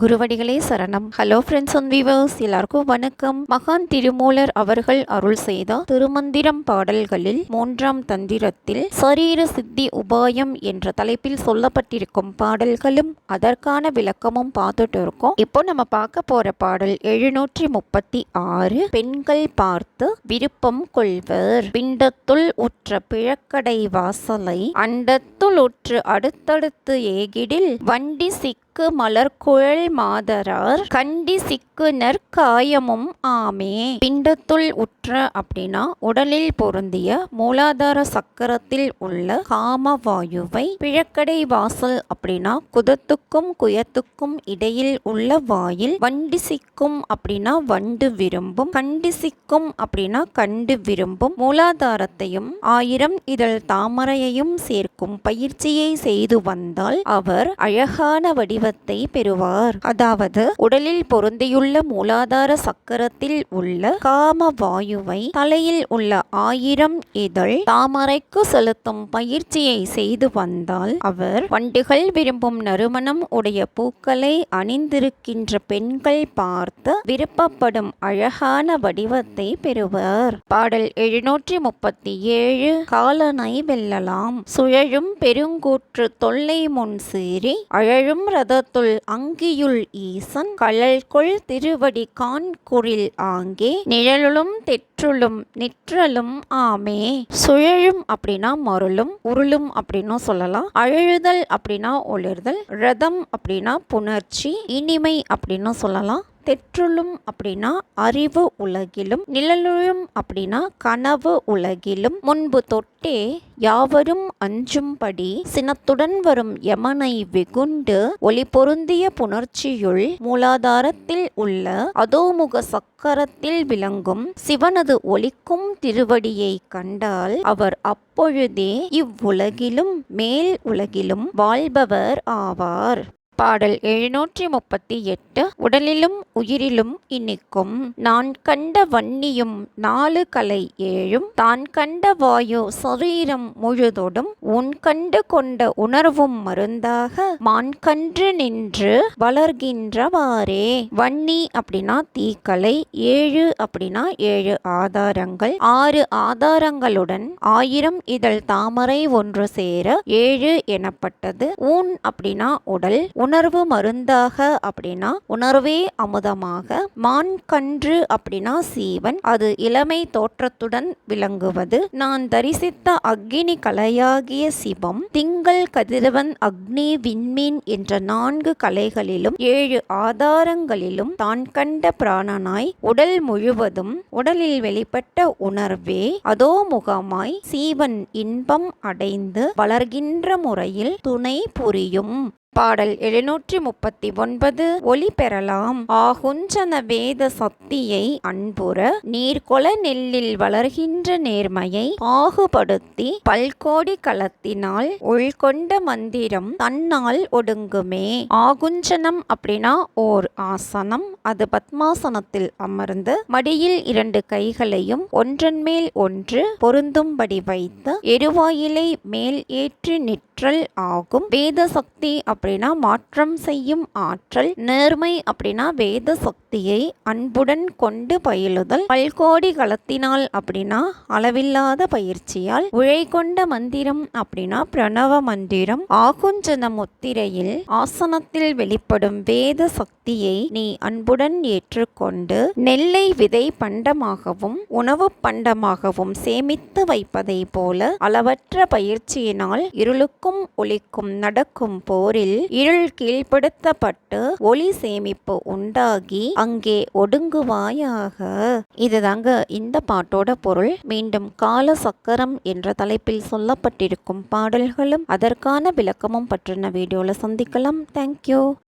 குருவடிகளே சரணம். Hello friends and viewers, எல்லாருக்கும் வணக்கம். மகான் திருமூலர் அவர்கள் அருள் செய்த திருமந்திரம் பாடல்களில் 3ஆம் தந்திரத்தில் சரீர சித்தி உபாயம் என்ற தலைப்பில் சொல்லப்பட்டிருக்கும் பாடல்களும் அதற்கான விளக்கமும் பார்த்துட்டு இருக்கோம். இப்போ நம்ம பார்க்க போற பாடல் 736. பெண்கள் பார்த்து விருப்பம் கொள்வர், பிண்டத்துள் உற்ற பிழக்கடை வாசலை அண்டத்துள் உற்று அடுத்தடுத்து ஏகிடில் வண்டி சிக்கு மலர்குழல் மாதரார் கண்டி சிக்கு நற்காயமும் ஆமே. பிண்டத்துள் உற்ற அப்படின்னா உடலில் பொருந்திய மூலாதார சக்கரத்தில் உள்ள காமவாயுவை, பிழக்கடை வாசல் அப்படின்னா குதத்துக்கும் குயத்துக்கும் இடையில் உள்ள வாயில், வண்டி சிக்கும் அப்படின்னா வண்டு விரும்பும், கண்டி சிக்கும் அப்படின்னா கண்டு விரும்பும் மூலாதாரத்தையும் 1000 இதழ் தாமரையையும் சேர்க்கும் பயிற்சியை செய்து வந்தால் அவர் அழகான வடிவத்தை பெறுவார். அதாவது உடலில் பொருந்தியுள்ள மூலாதார சக்கரத்தில் உள்ள காம வாயுவை தலையில் உள்ள 1000 இதழ் தாமரைக்கு செலுத்தும் பயிற்சியை செய்து வந்தால் அவர் வண்டுகள் விரும்பும் நறுமணம் உடைய பூக்களை அணிந்திருக்கின்ற பெண்கள் பார்த்து விருப்பப்படும் அழகான வடிவத்தை பெறுவார். பாடல் 737. காலனை வெல்லலாம் சுழலும் பெருங்கூற்று தொல்லை முன் சீறி அழலும் ரதத்துள் அங்கியுள் ஈசன் கழல்கொள் திருவடி காண்குறில் ஆங்கே நிழலும் தெற்றுளும் நிற்றலும் ஆமே. சுழலும் அப்படின்னா மருளும், உருளும் அப்படின்னு சொல்லலாம். அழுதல் அப்படின்னா ஒளிர்தல், ரதம் அப்படின்னா புணர்ச்சி, இனிமை அப்படின்னு சொல்லலாம். தெற்றுளும் அப்படின்னா அறிவு உலகிலும், நிழலும் அப்படின்னா கனவு உலகிலும் முன்பு தொட்டே யாவரும் அஞ்சும்படி சினத்துடன் வரும் யமனை வெகுண்டு ஒளி பொருந்திய புணர்ச்சியுள் மூலாதாரத்தில் உள்ள அதோமுக சக்கரத்தில் விளங்கும் சிவனது ஒளிக்கும் திருவடியை கண்டால் அவர் அப்பொழுதே இவ்வுலகிலும் மேல் உலகிலும் வாழ்பவர் ஆவார். பாடல் 738. உடலிலும் உயிரிலும் இனிக்கும் நான் கண்ட வன்னியும் 4 கலை 7 தான் கண்ட வாயு சரீரம் முழுதொடும் உன் கண்டு கொண்ட உணர்வும் மருந்தாக மான் கன்று நின்று வளர்கின்றவாறே. வன்னி அப்படின்னா தீக்கலை, 7 அப்படின்னா 7 ஆதாரங்கள், 6 ஆதாரங்களுடன் 1000 இதழ் தாமரை ஒன்று சேர 7 எனப்பட்டது. ஊன் அப்படின்னா உடல், உணர்வு மருந்தாக அப்படின்னா உணர்வே அமுதமாக, மான் கன்று அப்படின்னா சீவன், அது இளமை தோற்றத்துடன் விளங்குவது. நான் தரிசித்த அக்னி கலையாகிய சிவம், திங்கள் கதிரவன் அக்னி விண்மீன் என்ற 4 கலைகளிலும் 7 ஆதாரங்களிலும் தான் கண்ட பிராணனாய் உடல் முழுவதும் உடலில் வெளிப்பட்ட உணர்வே அதோ முகமாய் சீவன் இன்பம் அடைந்து வளர்கின்ற முறையில் துணை புரியும். பாடல் 739. ஒளி பெறலாம் ஆகுஞ்சன வேத சக்தியை அன்புற நீர்கொள நெல்லில் வளர்கின்ற நேர்மையை பாகுபடுத்தி பல்கோடி களத்தினால் உள்கொண்ட மந்திரம் தன்னால் ஒடுங்குமே. ஆகுஞ்சனம் அப்படின்னா ஓர் ஆசனம், அது பத்மாசனத்தில் அமர்ந்து மடியில் 2 கைகளையும் ஒன்றன் மேல் ஒன்று பொருந்தும்படி வைத்து எருவாயிலை மேல் ஏற்றி நிற்றல் ஆகும். வேத சக்தி அப்படின்னா மாற்றம் செய்யும் ஆற்றல், நேர்மை அப்படின்னா வேத சக்தியை அன்புடன் கொண்டு பயிலுதல், பல்கோடி களத்தினால் அப்படின்னா அளவில்லாத பயிற்சியால், உழை கொண்ட மந்திரம் அப்படின்னா பிரணவ மந்திரம். ஆகுஞ்சன முத்திரையில் ஆசனத்தில் வெளிப்படும் வேத சக்தியை நீ அன்புடன் ஏற்றுக்கொண்டு நெல்லை விதை பண்டமாகவும் உணவு பண்டமாகவும் சேமித்து வைப்பதை போல அளவற்ற பயிற்சியினால் இருளுக்கும் ஒளிக்கும் நடக்கும் போரில் இருள் கீழ்ப்படுத்தப்பட்டு ஒளி சேமிப்பு உண்டாகி அங்கே ஒடுங்குவாயாக. இதுதாங்க இந்த பாட்டோட பொருள். மீண்டும் கால சக்கரம் என்ற தலைப்பில் சொல்லப்பட்டிருக்கும் பாடல்களும் அதற்கான விளக்கமும் பற்றின வீடியோல சந்திக்கலாம். தேங்க்யூ.